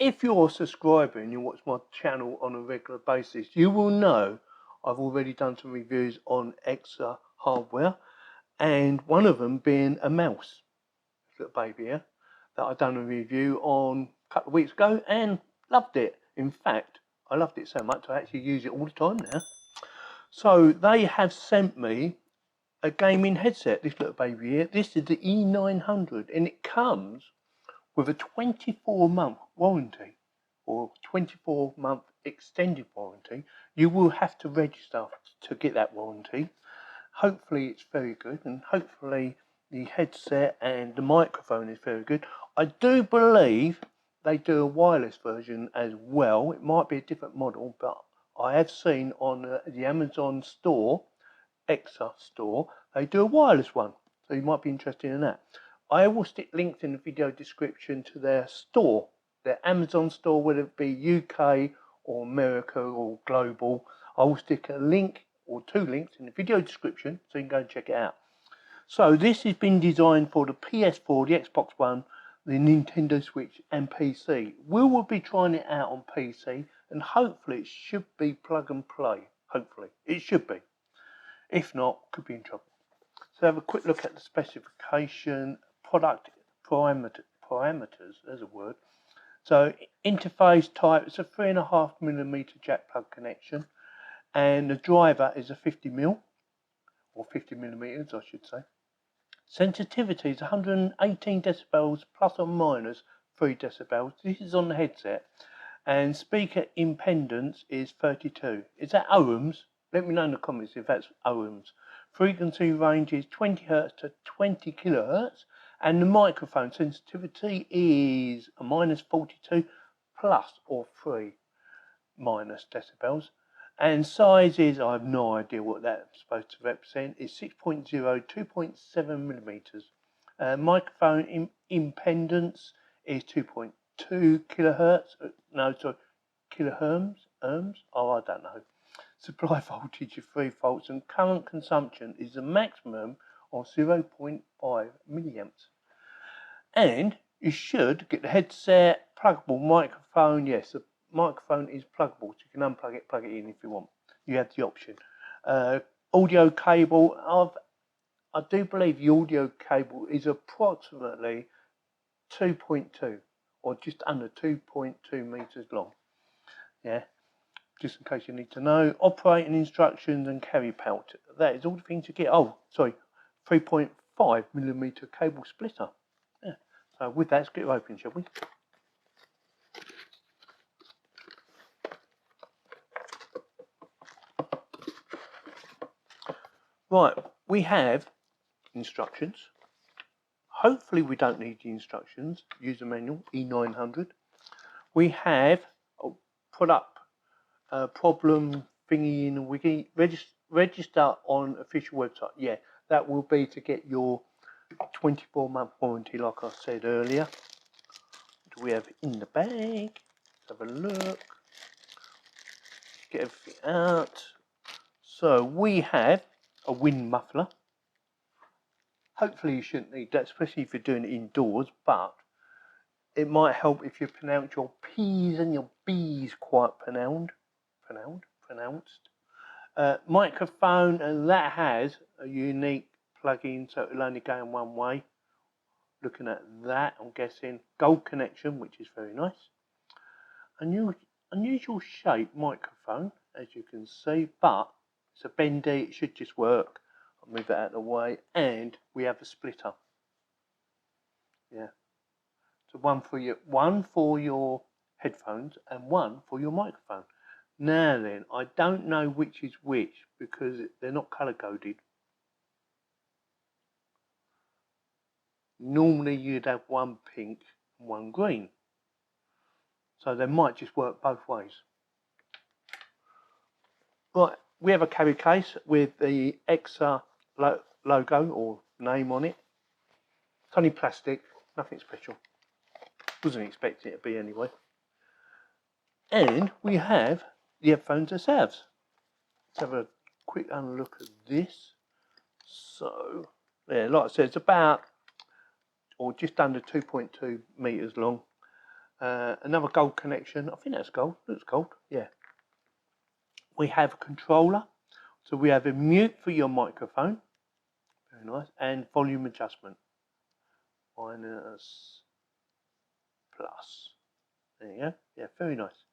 if you're a subscriber and you watch my channel on a regular basis, you will know I've already done some reviews on EKSA hardware, and one of them being a mouse, little baby here, that I've done a review on a couple of weeks ago and loved it. In fact, I loved it so much I actually use it all the time now. So they have sent me a gaming headset, this little baby here. This is the E900, and it comes with a 24-month warranty or 24-month extended warranty. You will have to register to get that warranty. Hopefully it's very good, and hopefully the headset and the microphone is very good. I do believe they do a wireless version as well. It might be a different model, but I have seen on the Amazon store, EKSA store, they do a wireless one, so you might be interested in that. I will stick links in the video description to their store, their Amazon store, whether it be UK or America or global. I will stick a link or 2 links in the video description so you can go and check it out. So this has been designed for the PS4, the Xbox One, the Nintendo Switch and PC. We will be trying it out on PC, and hopefully it should be plug and play. Hopefully it should be. If not, could be in trouble. So have a quick look at the specification, product parameters, there's a word. So interface type, it's a 3.5mm jack plug connection, and the driver is a 50mm, or 50mm I should say. Sensitivity is 118 decibels plus or minus 3 decibels. This is on the headset. And speaker impedance is 32. Is that ohms? Let me know in the comments if that's ohms. Frequency range is 20 Hz to 20 kHz. And the microphone sensitivity is a minus 42 plus or 3 minus decibels. And size is, I have no idea what that's supposed to represent, is 6.0, 2.7mm. Microphone impedance is 2.2 kilohertz, kilohertz, oh I don't know. Supply voltage of 3 volts, and current consumption is a maximum of 0.5 milliamps. And you should get the headset, pluggable microphone. Yes, the microphone is pluggable, so you can unplug it, plug it in if you want. You have the option. Audio cable, I do believe the audio cable is approximately 2.2 or just under 2.2 meters long. Yeah, just in case you need to know. Operating instructions and carry pouch. That is all the things you get. Oh, sorry, 3.5mm cable splitter. Yeah. So with that, let's get it open, shall we? Right, we have instructions. Hopefully we don't need the instructions. User manual, E900. We have a product problem thingy in a wiki. Register on official website. Yeah, that will be to get your 24-month warranty, like I said earlier. What do we have in the bag? Let's have a look. Get everything out. So we have a wind muffler. Hopefully you shouldn't need that, especially if you're doing it indoors, but it might help if you pronounce your P's and your B's quite pronounced. Microphone, and that has a unique plug-in, so it'll only go in one way. Looking at that, I'm guessing gold connection, which is very nice. Unusual shape microphone, as you can see, but it's a bendy, it should just work. I'll move that out of the way, and we have a splitter. Yeah. So one for your headphones and one for your microphone. Now then, I don't know which is which because they're not color coded. Normally you'd have one pink and one green. So they might just work both ways. Right, we have a carry case with the EKSA logo or name on it. It's only plastic, nothing special. Wasn't expecting it to be anyway. And we have the headphones themselves. Let's have a quick look at this. So, yeah, like I said, it's about or just under 2.2 meters long. Another gold connection. I think that's gold. Looks gold. Yeah. We have a controller. So we have a mute for your microphone. Very nice. And volume adjustment. Minus, plus. There you go. Yeah, very nice.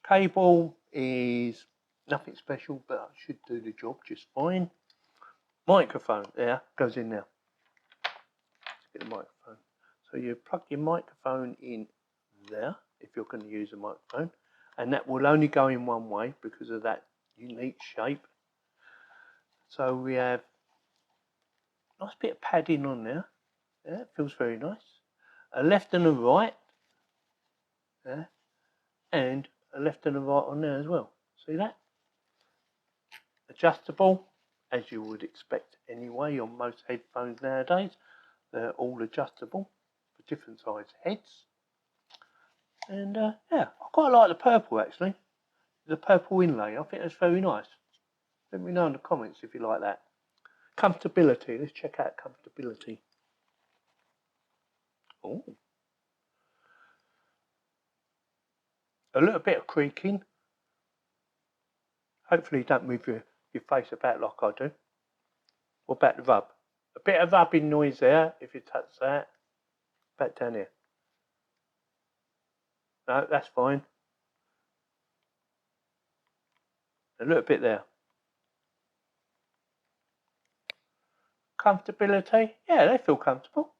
Cable is nothing special, but should do the job just fine. Microphone, there, goes in now. Let's get the microphone. So you plug your microphone in there, if you're going to use a microphone, and that will only go in one way because of that unique shape. So we have a nice bit of padding on there. Yeah, it feels very nice. A left and a right. Yeah, and a left and a right on there as well. See that? Adjustable, as you would expect anyway on most headphones nowadays. They're all adjustable for different size heads. And yeah, I quite like the purple actually. The purple inlay, I think that's very nice. Let me know in the comments if you like that. Comfortability, let's check out comfortability. Oh. A little bit of creaking. Hopefully you don't move your face about like I do. What about the rub? A bit of rubbing noise there if you touch that. Back down here. No, that's fine. A little bit there. Comfortability? Yeah, they feel comfortable.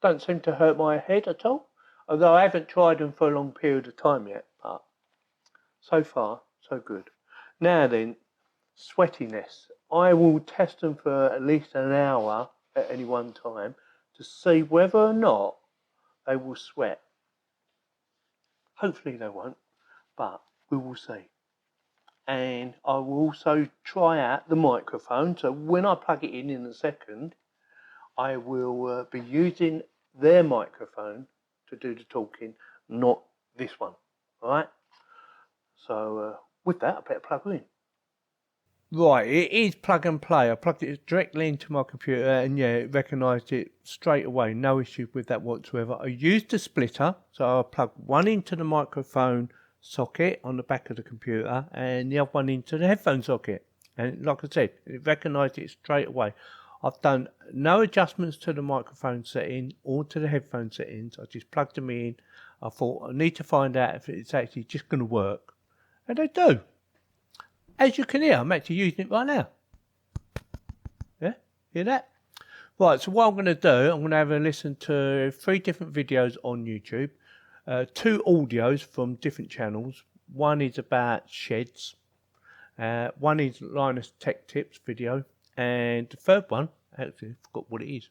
Don't seem to hurt my head at all. Although I haven't tried them for a long period of time yet. But so far, so good. Now then, sweatiness. I will test them for at least an hour at any one time to see whether or not they will sweat. Hopefully they won't, but we will see. And I will also try out the microphone. So when I plug it in a second, I will be using their microphone to do the talking, not this one. All right? So with that, I better plug it in. Right, it is plug and play. I plugged it directly into my computer and yeah, it recognised it straight away. No issue with that whatsoever. I used a splitter, so I plugged one into the microphone socket on the back of the computer and the other one into the headphone socket. And like I said, it recognised it straight away. I've done no adjustments to the microphone setting or to the headphone settings. I just plugged them in. I thought I need to find out if it's actually just going to work. And they do. As you can hear, I'm actually using it right now. Yeah, hear that? Right, so what I'm going to do, I'm going to have a listen to 3 different videos on YouTube. 2 audios from different channels. One is about sheds. One is Linus Tech Tips video. And the third one, actually, I forgot what it is.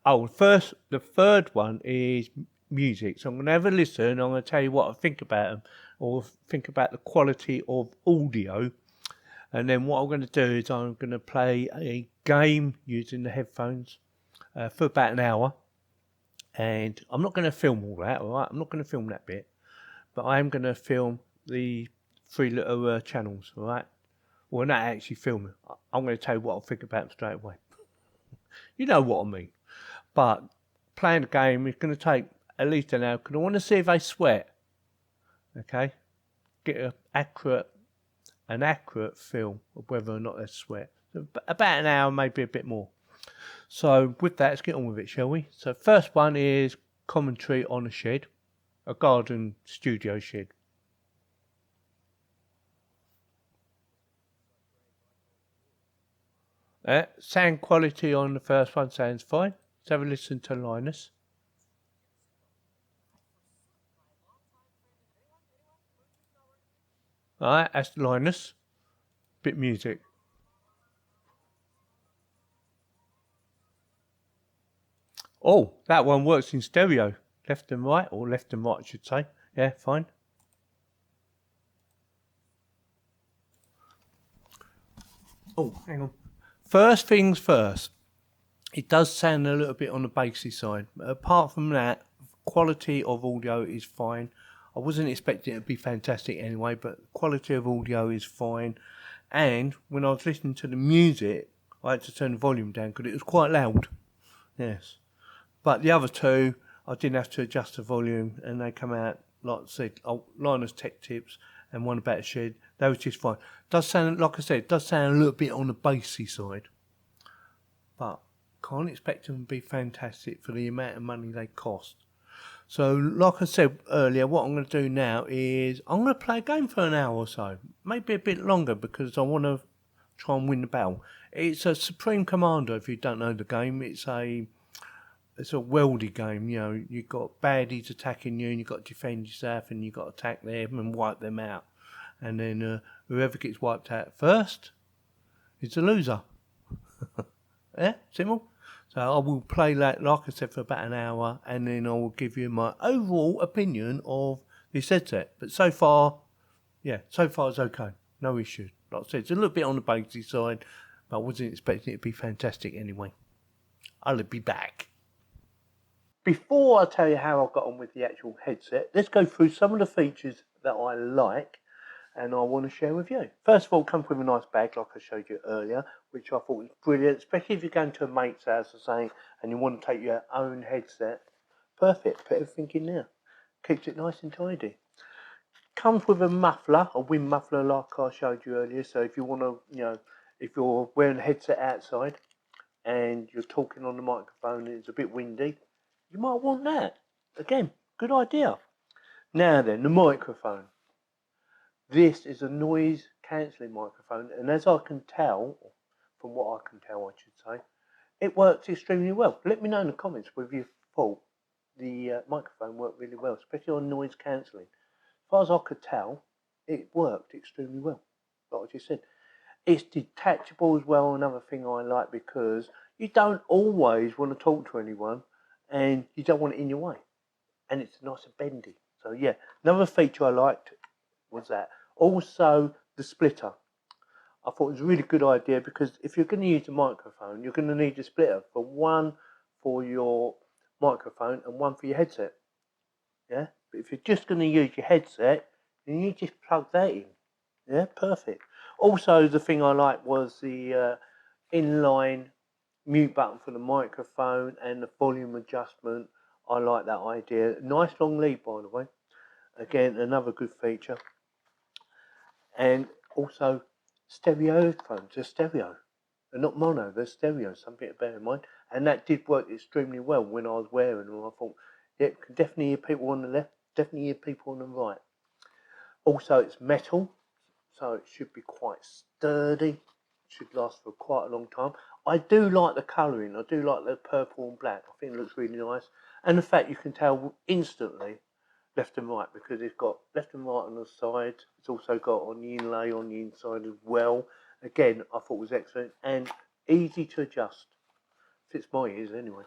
Oh, the third one is music. So I'm going to have a listen. I'm going to tell you what I think about them. Or think about the quality of audio. And then what I'm going to do is I'm going to play a game using the headphones for about an hour. And I'm not going to film all that, all right? I'm not going to film that bit. But I am going to film the 3 little channels, all right? Well, not actually filming. I'm going to tell you what I think about them straight away. You know what I mean. But playing the game is going to take at least an hour because I want to see if they sweat. Okay? Get an accurate feel of whether or not they sweat. So about an hour, maybe a bit more. So with that, let's get on with it, shall we? So first one is commentary on a shed, a garden studio shed. Sound quality on the first one sounds fine. Let's have a listen to Linus. Alright, that's Linus. Bit music. Oh, that one works in stereo. Left and right, or left and right I should say. Yeah, fine. Oh, hang on. First things first. It does sound a little bit on the bassy side. But apart from that, quality of audio is fine. I wasn't expecting it to be fantastic anyway, but quality of audio is fine. And when I was listening to the music, I had to turn the volume down because it was quite loud. Yes. But the other 2, I didn't have to adjust the volume, and they come out, like I said, Linus Tech Tips and one about Shed. They was just fine. Does sound, like I said, it does sound a little bit on the bassy side, but can't expect them to be fantastic for the amount of money they cost. So, like I said earlier, what I'm going to do now is I'm going to play a game for an hour or so, maybe a bit longer, because I want to try and win the battle. It's a Supreme Commander. If you don't know the game, it's a weldy game. You know, you've got baddies attacking you, and you've got to defend yourself, and you've got to attack them and wipe them out. And then whoever gets wiped out first is the loser. Yeah, simple. So I will play that, like I said, for about an hour, and then I will give you my overall opinion of this headset. But so far, it's okay. No issue. Like I said, it's a little bit on the bassy side, but I wasn't expecting it to be fantastic anyway. I'll be back. Before I tell you how I got on with the actual headset, let's go through some of the features that I like and I want to share with you. First of all, it comes with a nice bag, like I showed you earlier, which I thought was brilliant, especially if you're going to a mate's house or something and you want to take your own headset. Perfect, put everything in there. Keeps it nice and tidy. Comes with a muffler, a wind muffler like I showed you earlier, so if you want to, if you're wearing a headset outside and you're talking on the microphone and it's a bit windy, you might want that. Again, good idea. Now then, the microphone. This is a noise cancelling microphone, and as I can tell, from what I can tell I should say, it works extremely well. Let me know in the comments whether you thought the microphone worked really well, especially on noise cancelling. As far as I could tell, it worked extremely well. Like I just said, it's detachable as well, another thing I like, because you don't always want to talk to anyone and you don't want it in your way, and it's nice and bendy. So yeah, another feature I liked was that. Also, the splitter. I thought it was a really good idea, because if you're going to use a microphone, you're going to need a splitter, for one for your microphone and one for your headset. Yeah, but if you're just going to use your headset, then you just plug that in. Yeah, perfect. Also, the thing I liked was the inline mute button for the microphone and the volume adjustment. I like that idea. Nice long lead, by the way. Again, another good feature. And also stereo headphones. They're stereo. They're not mono, they're stereo, something to bear in mind. And that did work extremely well when I was wearing them. I thought, yeah, could definitely hear people on the left, definitely hear people on the right. Also, it's metal, so it should be quite sturdy. It should last for quite a long time. I do like the colouring. I do like the purple and black. I think it looks really nice. And the fact you can tell instantly left and right, because it's got left and right on the side. It's also got on the inlay on the inside as well. Again, I thought was excellent and easy to adjust. Fits my ears anyway.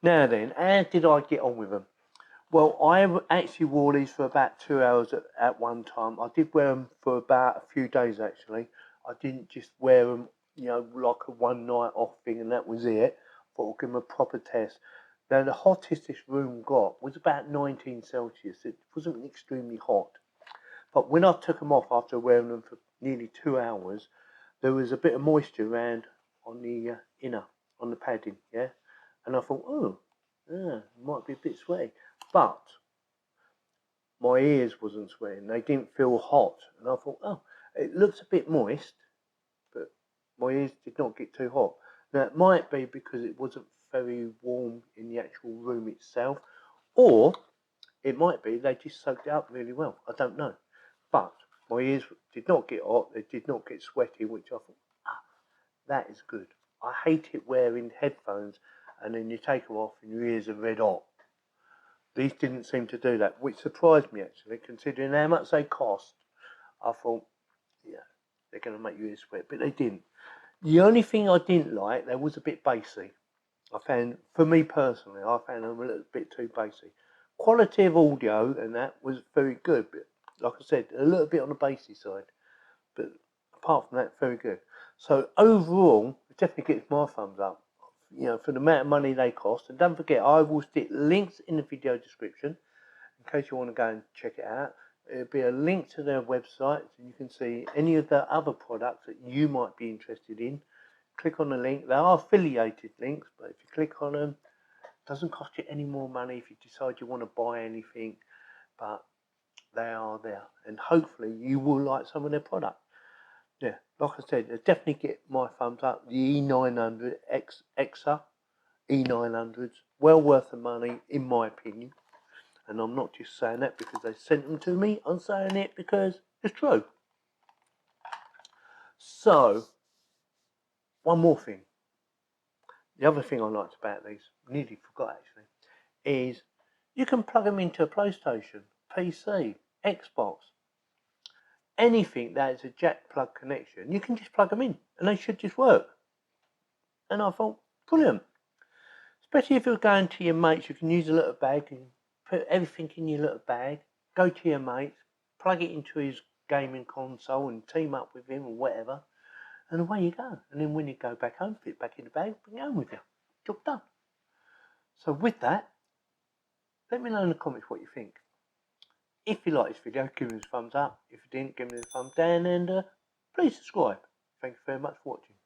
Now then, how did I get on with them? Well, I actually wore these for about 2 hours at one time. I did wear them for about a few days actually. I didn't just wear them, like a one night off thing and that was it. I thought I'd give them a proper test. Now, the hottest this room got was about 19 Celsius. It wasn't extremely hot. But when I took them off after wearing them for nearly 2 hours, there was a bit of moisture around on the on the padding, yeah? And I thought, it might be a bit sweaty. But my ears wasn't sweating. They didn't feel hot. And I thought, it looks a bit moist, but my ears did not get too hot. Now, it might be because it wasn't very warm in the actual room itself, or it might be they just soaked it up really well. I don't know. But my ears did not get hot. They did not get sweaty, which I thought, that is good. I hate it wearing headphones and then you take them off and your ears are red hot. These didn't seem to do that, which surprised me actually, considering how much they cost. I thought, yeah, they're going to make your ears sweat, but they didn't. The only thing I didn't like, they was a bit bassy. I found, for me personally, I found them a little bit too bassy. Quality of audio and that was very good, but like I said, a little bit on the bassy side. But apart from that, very good. So overall, it definitely gets my thumbs up. For the amount of money they cost. And don't forget, I will stick links in the video description in case you want to go and check it out. It'll be a link to their website so you can see any of the other products that you might be interested in. Click on the link. They are affiliated links, but if you click on them, Doesn't cost you any more money if you decide you want to buy anything, but they are there, and hopefully you will like some of their product. Yeah, like I said, definitely get my thumbs up. The E900 EKSA E900s, well worth the money in my opinion. And I'm not just saying that because they sent them to me. I'm saying it because it's true. So, one more thing. The other thing I liked about these, nearly forgot actually, is you can plug them into a PlayStation, PC, Xbox, anything that is a jack plug connection. You can just plug them in and they should just work. And I thought, brilliant. Especially if you're going to your mates, you can use a little bag and put everything in your little bag, go to your mates, plug it into his gaming console and team up with him or whatever, and away you go. And then when you go back home, fit back in the bag, bring it home with you. Job done. So with that, let me know in the comments what you think. If you like this video, give me a thumbs up. If you didn't, give me a thumbs down, and please subscribe. Thank you very much for watching.